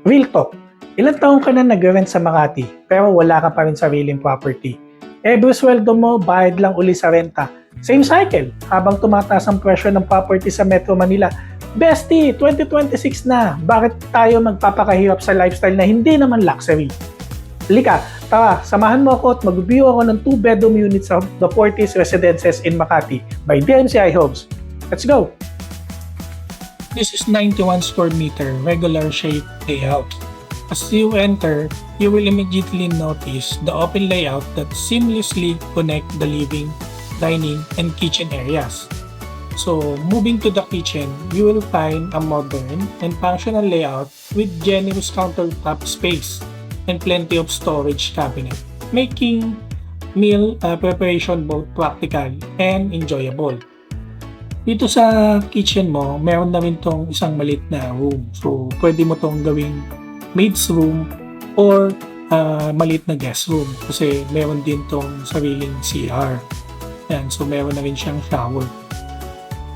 Real talk, ilang taong ka na nag-rent sa Makati pero wala ka pa rin sariling property. Every sweldo mo, bayad lang uli sa renta. Same cycle, habang tumataas ang presyo ng property sa Metro Manila. Bestie, 2026 na, bakit tayo magpapakahirap sa lifestyle na hindi naman luxury? Halika, tara, samahan mo ako at mag-view ako ng 2-bedroom units of the Fortis Residences in Makati by DMCI Homes. Let's go! This is 91 square meter regular shape layout. As you enter, you will immediately notice the open layout that seamlessly connect the living, dining, and kitchen areas. So, moving to the kitchen, you will find a modern and functional layout with generous countertop space and plenty of storage cabinet, making meal preparation both practical and enjoyable. Dito sa kitchen mo, meron na rin tong isang maliit na room. So, pwede mo tong gawing maid's room or maliit na guest room kasi meron din tong sariling CR. Yan, so meron na rin siyang shower.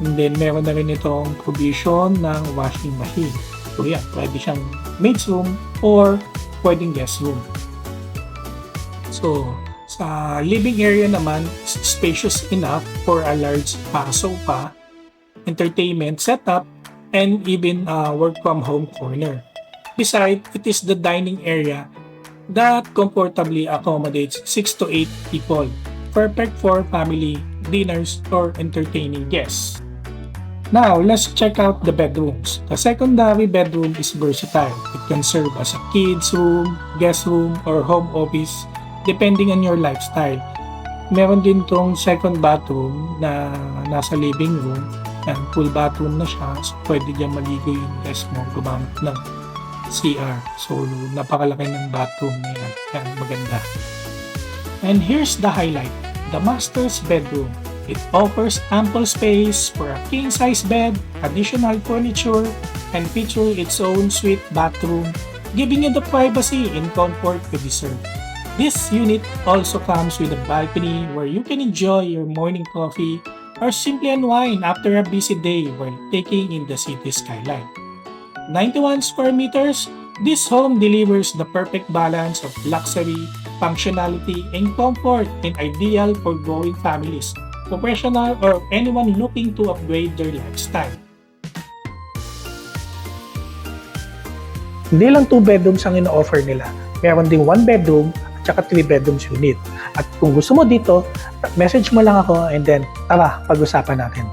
And then, meron na rin itong provision ng washing machine. So, yan, pwede siyang maid's room or pwedeng guest room. So, sa living area naman, spacious enough for a large sofa, entertainment setup, and even a work from home corner. Besides, it is the dining area that comfortably accommodates 6 to 8 people, perfect for family dinners or entertaining guests. Now, let's check out the bedrooms. The secondary bedroom is versatile. It can serve as a kids room, guest room, or home office depending on your lifestyle. Meron din tong second bathroom na nasa living room. Yan, full bathroom na siya. So, pwede dyan maligo yung guest mo gumamit ng CR. So, napakalaki ng bathroom na yan. Yan, maganda. And here's the highlight. The master's bedroom. It offers ample space for a king-size bed, additional furniture, and feature its own suite bathroom, giving you the privacy and comfort you deserve. This unit also comes with a balcony where you can enjoy your morning coffee or simply unwind after a busy day while taking in the city skyline. 91 square meters, this home delivers the perfect balance of luxury, functionality, and comfort and ideal for growing families, professional, or anyone looking to upgrade their lifestyle. Hindi lang 2 bedrooms ang ino-offer nila. Meron ding 1 bedroom at saka 3 bedrooms unit. At kung gusto mo dito, message mo lang ako and then tara, pag-usapan natin.